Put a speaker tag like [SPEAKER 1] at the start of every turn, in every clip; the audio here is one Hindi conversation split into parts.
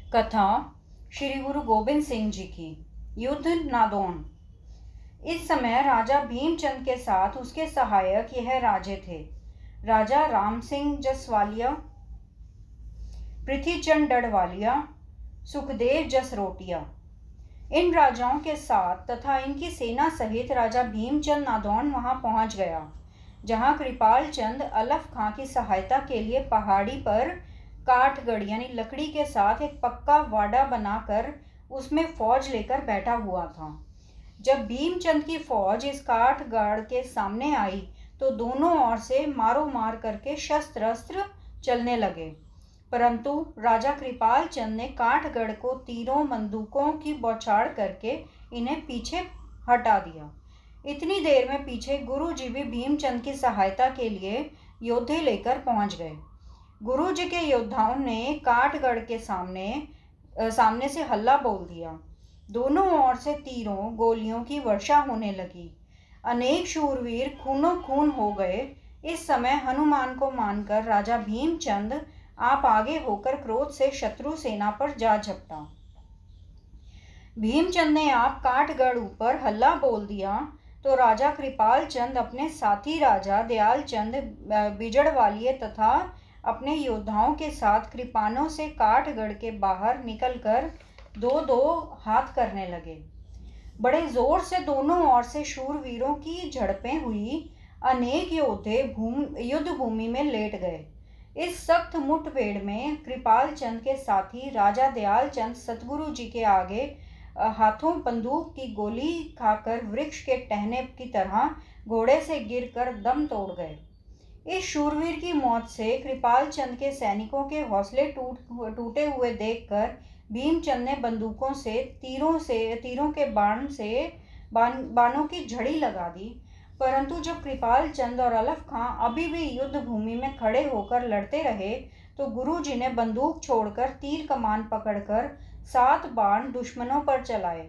[SPEAKER 1] कथा श्री गुरु गोविंद सिंह जी की। युद्ध नादौन। इस समय राजा भीमचंद के साथ उसके सहायक यह राजे थे: राजा राम सिंह जसवालिया, पृथ्वीचंद डडवालिया, सुखदेव जसरोटिया। इन राजाओं के साथ तथा इनकी सेना सहित राजा भीमचंद नादौन वहां पहुंच गया, जहां कृपाल चंद अलफ खां की सहायता के लिए पहाड़ी पर काठगढ़ यानी लकड़ी के साथ एक पक्का वाड़ा बनाकर उसमें फौज लेकर बैठा हुआ था। जब भीमचंद की फौज इस काठगढ़ के सामने आई तो दोनों ओर से मारो मार करके शस्त्र अस्त्र चलने लगे, परंतु राजा कृपाल चंद ने काठगढ़ को तीरों बंदूकों की बौछार करके इन्हें पीछे हटा दिया। इतनी देर में पीछे गुरु जी भी भीमचंद की सहायता के लिए योद्धे लेकर पहुंच गए। गुरु जी के योद्धाओं ने काठगढ़ के सामने से हल्ला बोल दिया। दोनों ओर से तीरों गोलियों की वर्षा होने लगी। अनेक शूरवीर खूनों खून हो गए। इस समय हनुमान को मानकर राजा भीमचंद आप आगे होकर क्रोध से शत्रु सेना पर जा झपटा। भीमचंद ने आप काठगढ़ ऊपर हल्ला बोल दिया तो राजा कृपाल चंद अपने साथी राजा दयाल चंद बिजड़वालिये तथा अपने योद्धाओं के साथ कृपानों से काठगढ़ के बाहर निकलकर दो दो हाथ करने लगे। बड़े जोर से दोनों ओर से शूरवीरों की झड़पें हुई। अनेक योद्धे युद्ध भूमि में लेट गए। इस सख्त मुठभेड़ में कृपाल चंद के साथी राजा दयाल चंद सतगुरु जी के आगे हाथों बंदूक की गोली खाकर वृक्ष के टहने की तरह घोड़े से गिरकर दम तोड़ गए। इस शूरवीर की मौत से कृपाल चंद के सैनिकों के हौसले टूटे हुए देखकर भीमचंद ने बंदूकों से तीरों के बाणों की झड़ी लगा दी, परंतु जब कृपाल चंद और अलफ खां अभी भी युद्ध भूमि में खड़े होकर लड़ते रहे तो गुरु जी ने बंदूक छोड़कर तीर कमान पकड़कर 7 बाण दुश्मनों पर चलाए।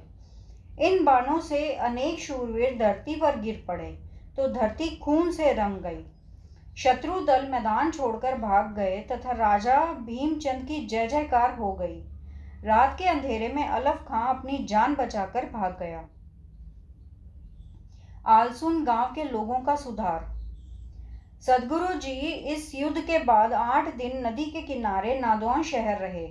[SPEAKER 1] इन बाणों से अनेक शूरवीर धरती पर गिर पड़े तो धरती खून से रंग गई। शत्रु दल मैदान छोड़कर भाग गए तथा राजा भीमचंद की जय जयकार हो गई। रात के अंधेरे में अलफ खां अपनी जान बचाकर भाग गया। आलसुन गांव के लोगों का सुधार। सदगुरु जी इस युद्ध के बाद 8 दिन नदी के किनारे नादौन शहर रहे।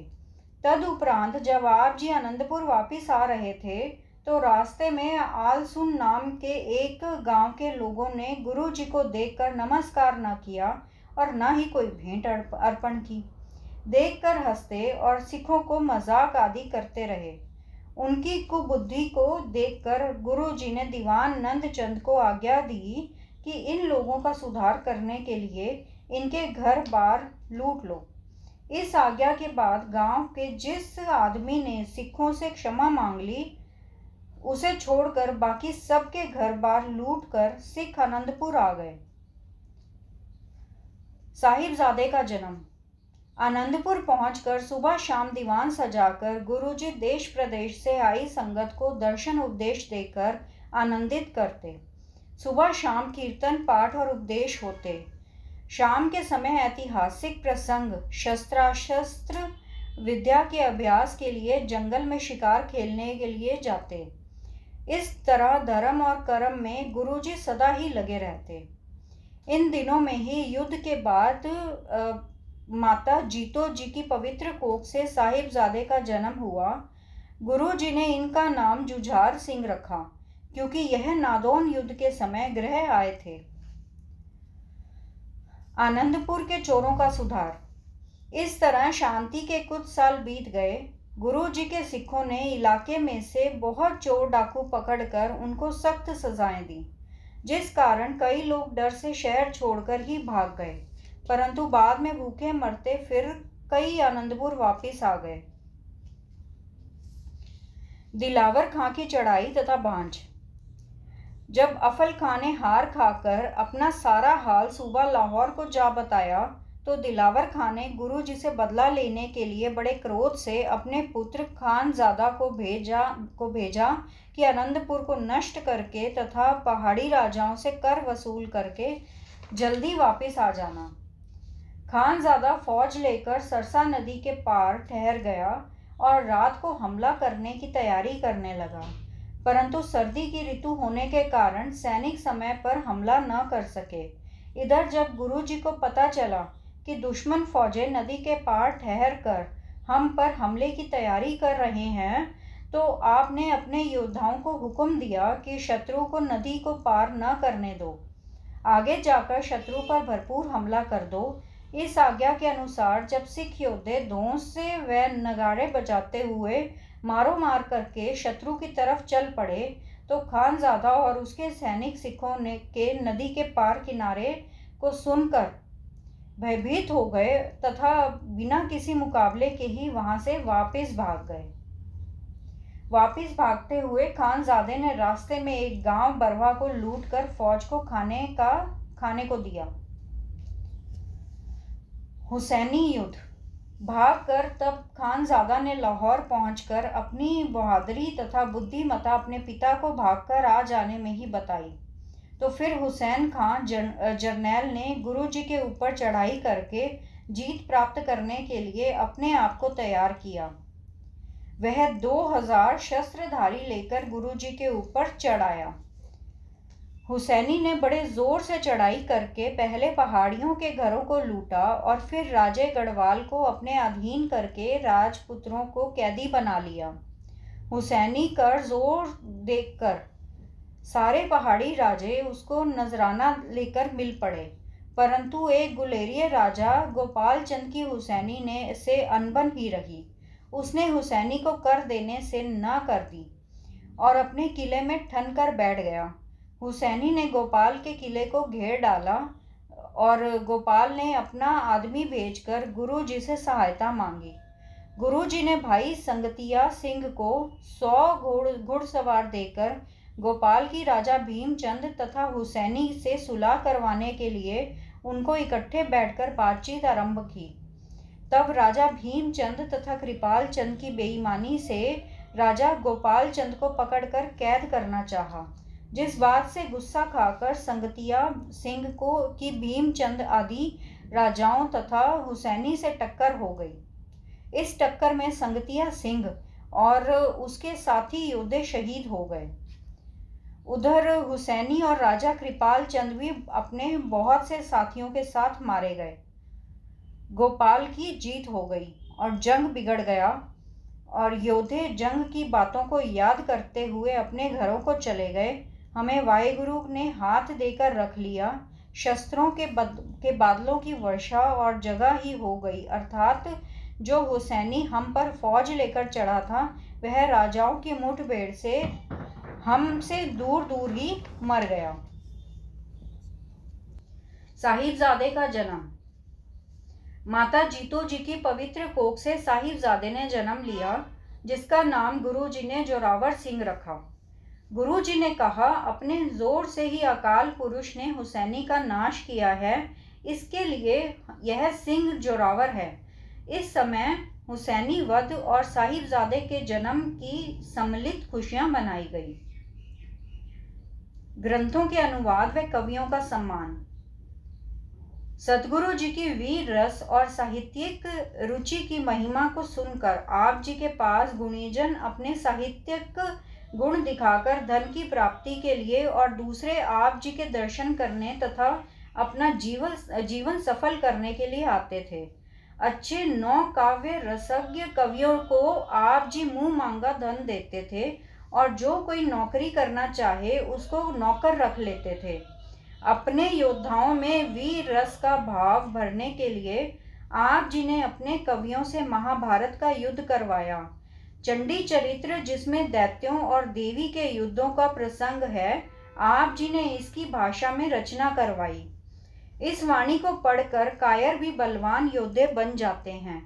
[SPEAKER 1] तदुपरांत जब आप जी आनंदपुर वापिस आ रहे थे तो रास्ते में आलसुन नाम के एक गांव के लोगों ने गुरु जी को देखकर नमस्कार न किया और न ही कोई भेंट अर्पण की। देखकर हंसते और सिखों को मजाक आदि करते रहे। उनकी कुबुद्धि को देखकर गुरु जी ने दीवान नंदचंद को आज्ञा दी कि इन लोगों का सुधार करने के लिए इनके घर बार लूट लो। इस आज्ञा के बाद गांव के जिस आदमी ने सिखों से क्षमा मांग ली उसे छोड़कर बाकी सबके घर बार लूटकर सिख आनंदपुर आ गए। साहिबजादे का जन्म। आनंदपुर पहुंचकर सुबह शाम दीवान सजाकर गुरुजी देश प्रदेश से आई संगत को दर्शन उपदेश देकर आनंदित करते। सुबह शाम कीर्तन पाठ और उपदेश होते। शाम के समय ऐतिहासिक प्रसंग, शस्त्रास्त्र विद्या के अभ्यास के लिए जंगल में शिकार खेलने के लिए जाते। इस तरह धर्म और कर्म में गुरुजी सदा ही लगे रहते। इन दिनों में ही युद्ध के बाद माता जीतो जी की पवित्र कोख से साहिबजादे का जन्म हुआ। गुरुजी ने इनका नाम जुझार सिंह रखा क्योंकि यह नादौन युद्ध के समय गृह आए थे। आनंदपुर के चोरों का सुधार। इस तरह शांति के कुछ साल बीत गए। गुरु जी के सिखों ने इलाके में से बहुत चोर डाकू पकड़कर उनको सख्त सजाएं दी, जिस कारण कई लोग डर से शहर छोड़कर ही भाग गए, परंतु बाद में भूखे मरते फिर कई आनंदपुर वापिस आ गए। दिलावर खां की चढ़ाई तथा भांज। जब अफल खां ने हार खाकर अपना सारा हाल सूबा लाहौर को जा बताया तो दिलावर खां ने गुरु जी से बदला लेने के लिए बड़े क्रोध से अपने पुत्र खानजादा को भेजा कि आनंदपुर को नष्ट करके तथा पहाड़ी राजाओं से कर वसूल करके जल्दी वापस आ जाना। खानजादा फौज लेकर सरसा नदी के पार ठहर गया और रात को हमला करने की तैयारी करने लगा, परंतु सर्दी की ऋतु होने के कारण सैनिक समय पर हमला न कर सके। इधर जब गुरुजी को पता चला कि दुश्मन फौजें नदी के पार ठहर कर हम पर हमले की तैयारी कर रहे हैं, तो आपने अपने योद्धाओं को हुक्म दिया कि शत्रु को नदी को पार न करने दो, आगे जाकर शत्रु पर भरपूर हमला कर दो। इस आज्ञा के अनुसार जब सिख योद्धे धौंस से व नगाड़े बजाते हुए मारो मार करके शत्रु की तरफ चल पड़े, तो खानज़ादा और उसके सैनिक सिखों ने के नदी के पार किनारे को सुनकर भयभीत हो गए तथा बिना किसी मुकाबले के ही वहां से वापस भाग गए। वापस भागते हुए खानज़ादे ने रास्ते में एक गांव बरवा को लूटकर फौज को खाने को दिया। हुसैनी युद्ध। भागकर तब खानज़ादा ने लाहौर पहुंचकर अपनी बहादुरी तथा बुद्धिमत्ता अपने पिता को भागकर आ जाने में ही बताई। तो फिर हुसैन खान जर्नैल ने गुरुजी के ऊपर चढ़ाई करके जीत प्राप्त करने के लिए अपने आप को तैयार किया। वह 2000 शस्त्रधारी लेकर गुरुजी के ऊपर चढ़ आया। हुसैनी ने बड़े जोर से चढ़ाई करके पहले पहाड़ियों के घरों को लूटा और फिर राजे गढ़वाल को अपने अधीन करके राजपुत्रों को कैदी बना लिया। हुसैनी कर जोर देखकर सारे पहाड़ी राजे उसको नजराना लेकर मिल पड़े, परंतु एक गुलेरिये राजा गोपाल चंद की हुसैनी ने से अनबन ही रही। उसने हुसैनी को कर देने से ना कर दी और अपने किले में ठन कर बैठ गया। हुसैनी ने गोपाल के किले को घेर डाला और गोपाल ने अपना आदमी भेजकर गुरुजी से सहायता मांगी। गुरुजी ने भाई संगतिया सिंह को 100 घुड़सवार देकर गोपाल की राजा भीमचंद तथा हुसैनी से सुलह करवाने के लिए उनको इकट्ठे बैठकर बातचीत आरंभ की। तब राजा भीमचंद तथा कृपाल चंद की बेईमानी से राजा गोपाल चंद को पकड़कर कैद करना चाहा, जिस बात से गुस्सा खाकर संगतिया सिंह को की भीमचंद आदि राजाओं तथा हुसैनी से टक्कर हो गई। इस टक्कर में संगतिया सिंह और उसके साथी योद्धे शहीद हो गए। उधर हुसैनी और राजा कृपाल चंद भी अपने बहुत से साथियों के साथ मारे गए। गोपाल की जीत हो गई और जंग बिगड़ गया और योद्धे जंग की बातों को याद करते हुए अपने घरों को चले गए। हमें वाहेगुरु ने हाथ देकर रख लिया, शस्त्रों के बादलों की वर्षा और जगह ही हो गई, अर्थात जो हुसैनी हम पर फौज लेकर चढ़ा था वह राजाओं की मुठभेड़ से हमसे दूर दूर ही मर गया। साहिबजादे का जन्म। माता जीतो जी की पवित्र कोख से साहिबजादे ने जन्म लिया, जिसका नाम गुरुजी ने जोरावर सिंह रखा। गुरुजी ने कहा, अपने जोर से ही अकाल पुरुष ने हुसैनी का नाश किया है, इसके लिए यह सिंह जोरावर है। इस समय हुसैनी वध और साहिबजादे के जन्म की सम्मिलित खुशियां मनाई गई। ग्रंथों के अनुवाद व कवियों का सम्मान। सतगुरु जी की वीर रस और साहित्यिक रुचि की महिमा को सुनकर आप जी के पास गुणीजन अपने साहित्यिक गुण दिखाकर धन की प्राप्ति के लिए और दूसरे आप जी के दर्शन करने तथा अपना जीवन सफल करने के लिए आते थे। अच्छे 9 काव्य रसज्ञ कवियों को आप जी मुंह मांगा धन देते थे और जो कोई नौकरी करना चाहे उसको नौकर रख लेते थे। अपने योद्धाओं में वीर रस का भाव भरने के लिए आप जी ने अपने कवियों से महाभारत का युद्ध करवाया। चंडी चरित्र, जिसमें दैत्यों और देवी के युद्धों का प्रसंग है, आप जी ने इसकी भाषा में रचना करवाई। इस वाणी को पढ़कर कायर भी बलवान योद्धे बन जाते हैं।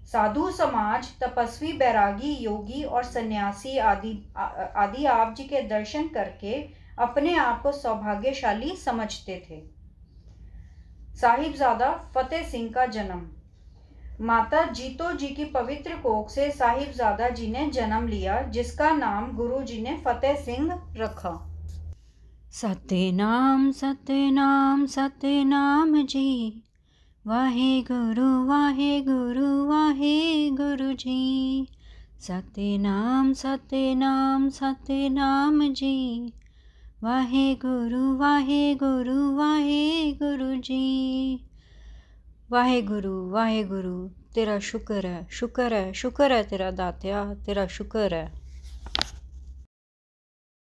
[SPEAKER 1] साधु समाज, तपस्वी, बैरागी, योगी और सन्यासी आदि आप जी के दर्शन करके अपने आप को सौभाग्यशाली समझते थे। साहिबजादा फतेह सिंह का जन्म। माता जीतो जी की पवित्र कोख से साहिबजादा जी ने जन्म लिया, जिसका नाम गुरु जी ने फतेह सिंह रखा।
[SPEAKER 2] सतनाम सतनाम सतनाम जी, वाहे गुरु जी। सतनाम सतनाम सतनाम जी। वाहे गुरु वाहे गुरु वाहे गुरु जी। वाहे गुरु तेरा शुक्र है, शुक्र है, शुक्र है तेरा दात्या, तेरा शुक्र है।